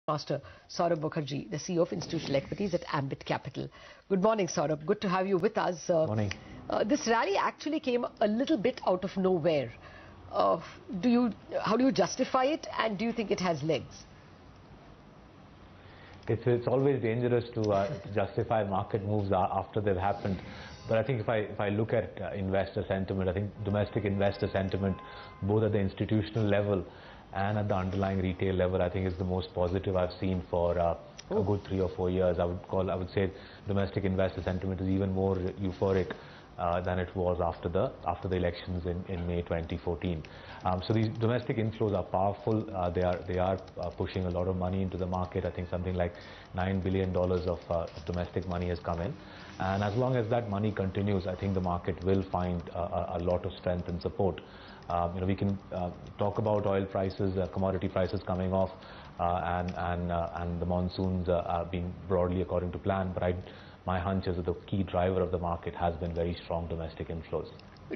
Master Saurabh Mukherjea, the CEO of Institutional Equities at Ambit Capital. Good morning, Saurabh. Good to have you with us. Morning. This rally actually came a little bit out of nowhere. How do you justify it, and do you think it has legs? It's always dangerous to justify market moves after they've happened. But I think if I look at investor sentiment, I think domestic investor sentiment, both at the institutional level and at the underlying retail level, I think is the most positive I've seen for a good 3 or 4 years. I would say domestic investor sentiment is even more euphoric than it was after the elections in May 2014. So these domestic inflows are powerful. They are pushing a lot of money into the market. I think something like $9 billion of domestic money has come in. And as long as that money continues, I think the market will find a lot of strength and support. We can talk about oil prices, commodity prices coming off, and the monsoons being broadly according to plan. But my hunch is that the key driver of the market has been very strong domestic inflows.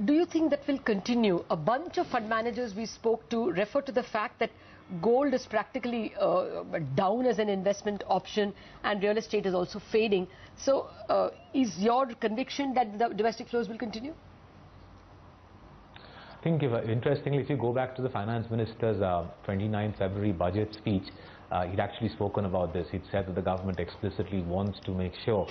Do you think that will continue? A bunch of fund managers we spoke to refer to the fact that gold is practically down as an investment option, and real estate is also fading. So is your conviction that the domestic flows will continue? I think, interestingly, if you go back to the finance minister's 29 February budget speech, he'd actually spoken about this. He'd said that the government explicitly wants to make sure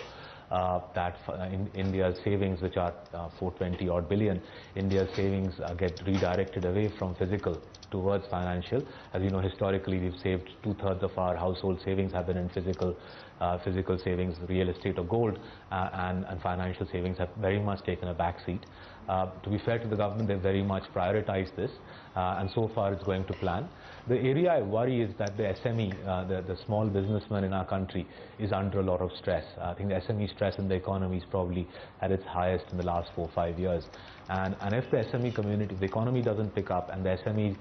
that in India's savings, which are 420 odd billion, India's savings get redirected away from physical towards financial. As you know, historically we've saved 2/3 of our household savings have been in physical savings, real estate or gold, and financial savings have very much taken a back seat. To be fair to the government, they've very much prioritized this, and so far it's going to plan. The area I worry is that the SME, the small businessman in our country, is under a lot of stress. I think the SME stress in the economy is probably at its highest in the last 4 or 5 years. And if the SME community, the economy doesn't pick up and the SME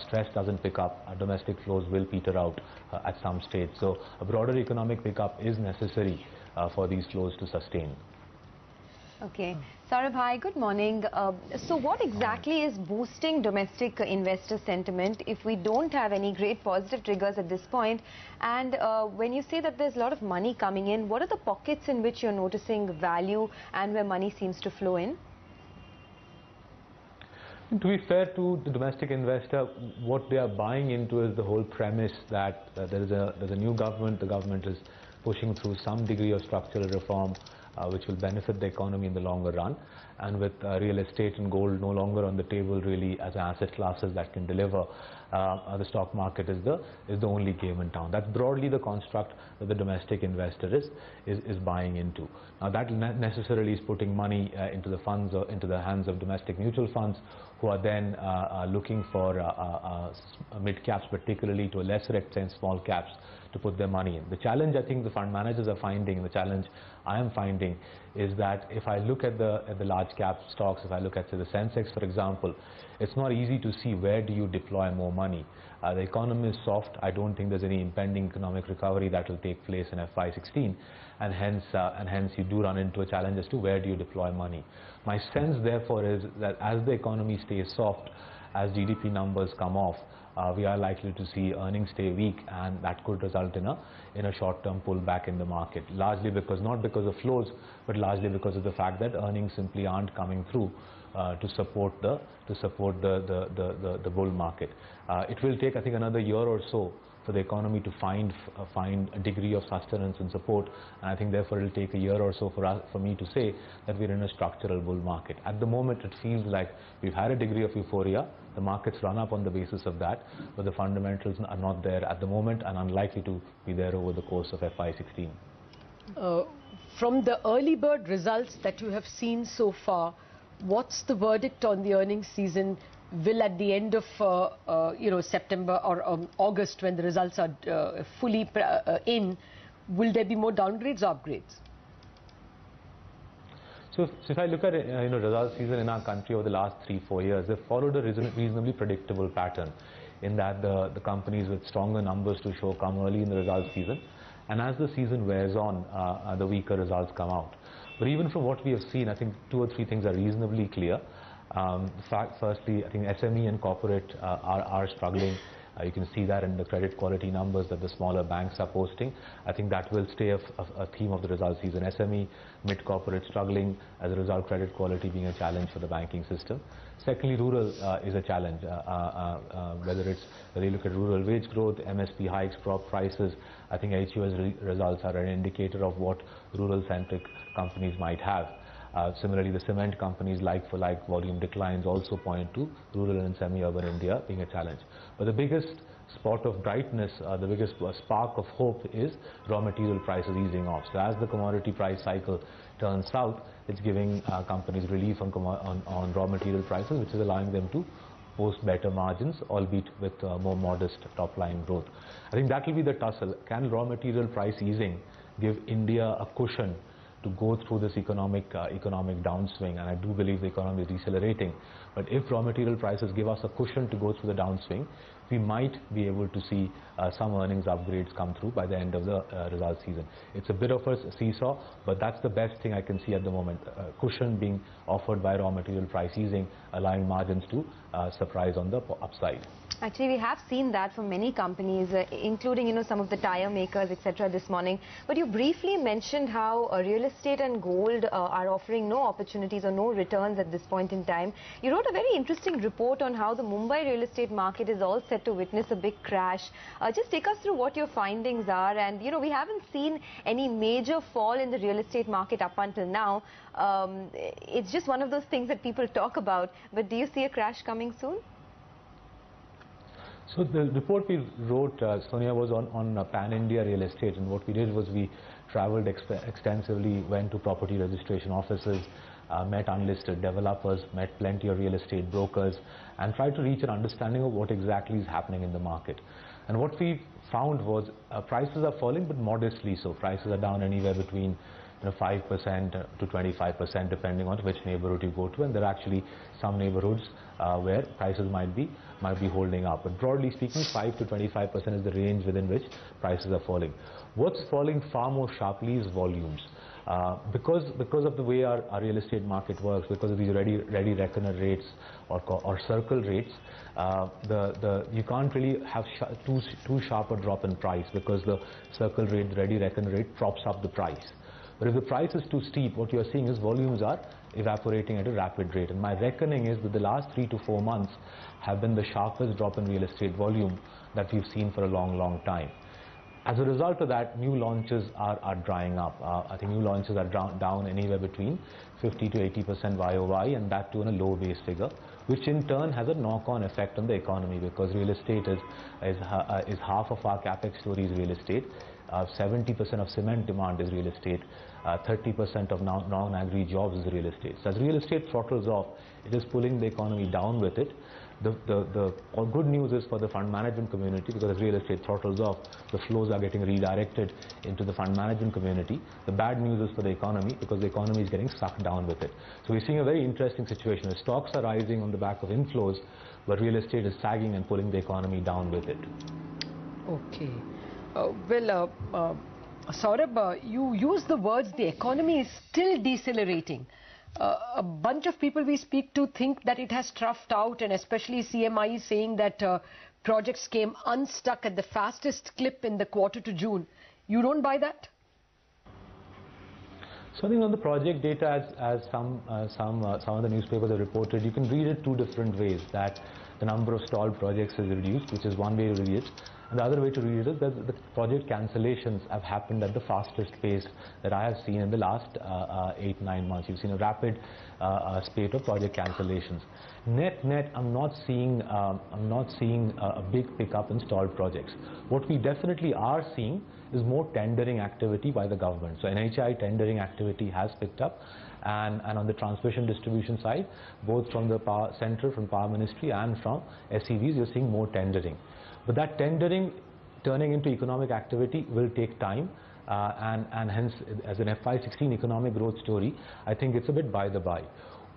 stress doesn't pick up, domestic flows will peter out at some stage. So a broader economic pickup is necessary for these flows to sustain. Okay. Saurabh, hi, good morning. So what exactly is boosting domestic investor sentiment if we don't have any great positive triggers at this point? And when you say that there's a lot of money coming in, what are the pockets in which you're noticing value and where money seems to flow in? To be fair to the domestic investor, what they are buying into is the whole premise that there's a new government. The government is pushing through some degree of structural reform, which will benefit the economy in the longer run. And with real estate and gold no longer on the table really as asset classes that can deliver, the stock market is the only game in town. That's broadly the construct that the domestic investor is buying into. Now that necessarily is putting money into the funds or into the hands of domestic mutual funds, who are then looking for mid caps, particularly to a lesser extent small caps, to put their money in. The challenge I think the fund managers are finding, the challenge I am finding, is that if I look at the large cap stocks, if I look at say, the Sensex for example, it's not easy to see where do you deploy more money. The economy is soft. I don't think there's any impending economic recovery that will take place in FY16, and hence you do run into a challenge as to where do you deploy money. My sense therefore is that as the economy stays soft, as GDP numbers come off, we are likely to see earnings stay weak, and that could result in a short-term pullback in the market, largely not because of flows, but largely because of the fact that earnings simply aren't coming through to support the bull market. It will take, I think, another year or so for the economy to find a degree of sustenance and support, and I think therefore it will take a year or so for me to say that we're in a structural bull market. At the moment it feels like we've had a degree of euphoria, the markets run up on the basis of that, but the fundamentals are not there at the moment and unlikely to be there over the course of FY16. From the early bird results that you have seen so far, what's the verdict on the earnings season? Will at the end of September or August, when the results are fully in, will there be more downgrades or upgrades? So if I look at results season in our country over the last 3 or 4 years, they've followed a reasonably predictable pattern, in that the companies with stronger numbers to show come early in the results season, and as the season wears on, the weaker results come out. But even from what we have seen, I think 2 or 3 things are reasonably clear. Firstly, I think SME and corporate are struggling. You can see that in the credit quality numbers that the smaller banks are posting. I think that will stay a theme of the result season. SME, mid-corporate struggling, as a result credit quality being a challenge for the banking system. Secondly, rural is a challenge, whether you look at rural wage growth, MSP hikes, crop prices. I think HUS results are an indicator of what rural-centric companies might have. Similarly, the cement companies like-for-like volume declines also point to rural and semi-urban India being a challenge. But the biggest spot of brightness, the biggest spark of hope is raw material prices easing off. So as the commodity price cycle turns south, it's giving companies relief on raw material prices, which is allowing them to post better margins, albeit with more modest top-line growth. I think that will be the tussle. Can raw material price easing give India a cushion to go through this economic downswing? And I do believe the economy is decelerating. But if raw material prices give us a cushion to go through the downswing, we might be able to see some earnings upgrades come through by the end of the result season. It's a bit of a seesaw, but that's the best thing I can see at the moment. Cushion being offered by raw material price easing, allowing margins to surprise on the upside. Actually, we have seen that for many companies, including, some of the tire makers, etc. this morning. But you briefly mentioned how real estate and gold are offering no opportunities or no returns at this point in time. You wrote a very interesting report on how the Mumbai real estate market is all set to witness a big crash. Just take us through what your findings are. And, we haven't seen any major fall in the real estate market up until now. It's just one of those things that people talk about. But do you see a crash coming soon? So the report we wrote, Sonia, was on pan-India real estate, and what we did was we traveled extensively, went to property registration offices, met unlisted developers, met plenty of real estate brokers, and tried to reach an understanding of what exactly is happening in the market. And what we found was prices are falling, but modestly so. Prices are down anywhere between 5% to 25%, depending on which neighborhood you go to, and there are actually some neighborhoods where prices might be holding up. But broadly speaking, 5 to 25% is the range within which prices are falling. What's falling far more sharply is volumes. Because of the way our real estate market works, because of these ready reckoner rates or circle rates, you can't really have too sharp a drop in price, because the circle rate, the ready reckoner rate, props up the price. But if the price is too steep, what you are seeing is volumes are evaporating at a rapid rate. And my reckoning is that the last 3 to 4 months have been the sharpest drop in real estate volume that we've seen for a long time. As a result of that, new launches are drying up. I think new launches are down anywhere between 50 to 80% YOY, and that too in a low base figure, which in turn has a knock-on effect on the economy, because real estate is half of our capex story is real estate. 70% of cement demand is real estate. 30% of non-agri jobs is real estate. So as real estate throttles off, it is pulling the economy down with it. The good news is for the fund management community, because as real estate throttles off, the flows are getting redirected into the fund management community. The bad news is for the economy, because the economy is getting sucked down with it. So we're seeing a very interesting situation where stocks are rising on the back of inflows, but real estate is sagging and pulling the economy down with it. Okay. Saurabh, you use the words the economy is still decelerating. A bunch of people we speak to think that it has troughed out, and especially CMI saying that projects came unstuck at the fastest clip in the quarter to June. You don't buy that? So I think on the project data, as some of the newspapers have reported, you can read it two different ways. That the number of stalled projects is reduced, which is one way to read it. And the other way to read it is that the project cancellations have happened at the fastest pace that I have seen in the last 8-9 months. You've seen a rapid spate of project cancellations. Net, I'm not seeing a big pickup in stalled projects. What we definitely are seeing is more tendering activity by the government. So NHI tendering activity has picked up. And on the transmission distribution side, both from the power center, from Power Ministry, and from SEVs, you're seeing more tendering. But that tendering turning into economic activity will take time, and hence, as an FY16 economic growth story, I think it's a bit by the by.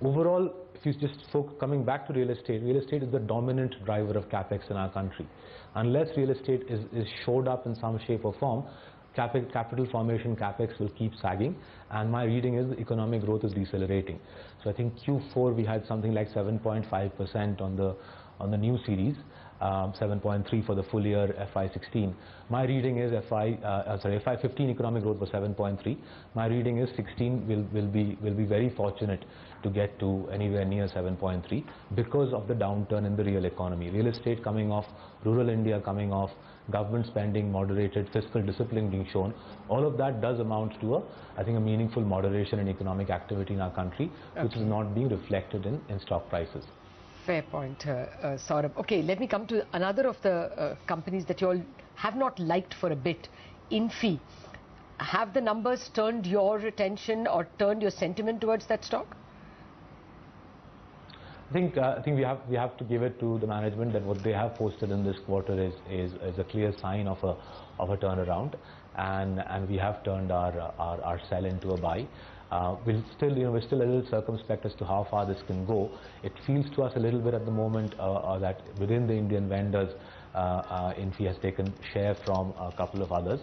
Overall, if you just coming back to real estate is the dominant driver of capex in our country. Unless real estate is shored up in some shape or form, capital formation capex will keep sagging, and my reading is the economic growth is decelerating. So I think Q4 we had something like 7.5% on the new series. 7.3 for the full year FY16. My reading is FY15 economic growth was 7.3. My reading is 16 will be very fortunate to get to anywhere near 7.3 because of the downturn in the real economy. Real estate coming off, rural India coming off, government spending moderated, fiscal discipline being shown. All of that does amount to I think a meaningful moderation in economic activity in our country, which is not being reflected in stock prices. Fair point, Saurabh. Okay, let me come to another of the companies that you all have not liked for a bit, NIFTY. Have the numbers turned your attention or turned your sentiment towards that stock? I think we have to give it to the management that what they have posted in this quarter is a clear sign of a turnaround, and we have turned our sell into a buy. We're still a little circumspect as to how far this can go. It feels to us a little bit at the moment that within the Indian vendors, NIFTY has taken share from a couple of others.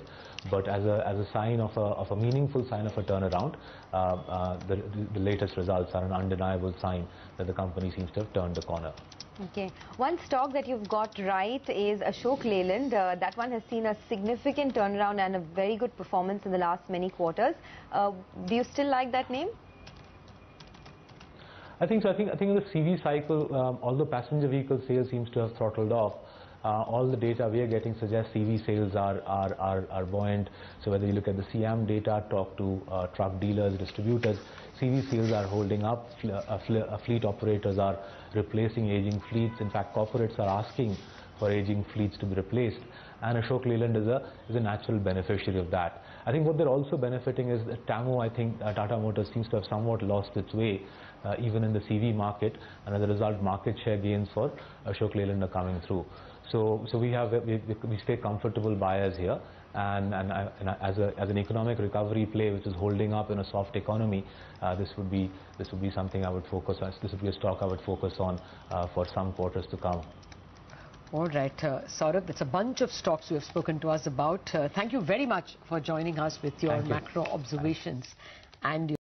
But as a sign of a meaningful sign of a turnaround, the latest results are an undeniable sign that the company seems to have turned the corner. Okay. One stock that you've got right is Ashok Leyland. That one has seen a significant turnaround and a very good performance in the last many quarters. Do you still like that name? I think so. I think in the CV cycle, although passenger vehicle sales seems to have throttled off, all the data we are getting suggests CV sales are buoyant. So whether you look at the CM data, talk to truck dealers, distributors, CV sales are holding up. Fleet operators are replacing aging fleets. In fact, corporates are asking for aging fleets to be replaced, and Ashok Leyland is a natural beneficiary of that. I think what they're also benefiting is that TAMO, I think Tata Motors seems to have somewhat lost its way even in the CV market, and as a result market share gains for Ashok Leyland are coming through. So we stay comfortable buyers here, and as an economic recovery play which is holding up in a soft economy, this would be something I would focus on. This would be a stock I would focus on for some quarters to come. All right, Saurabh, that's a bunch of stocks you have spoken to us about. Thank you very much for joining us with your macro observations and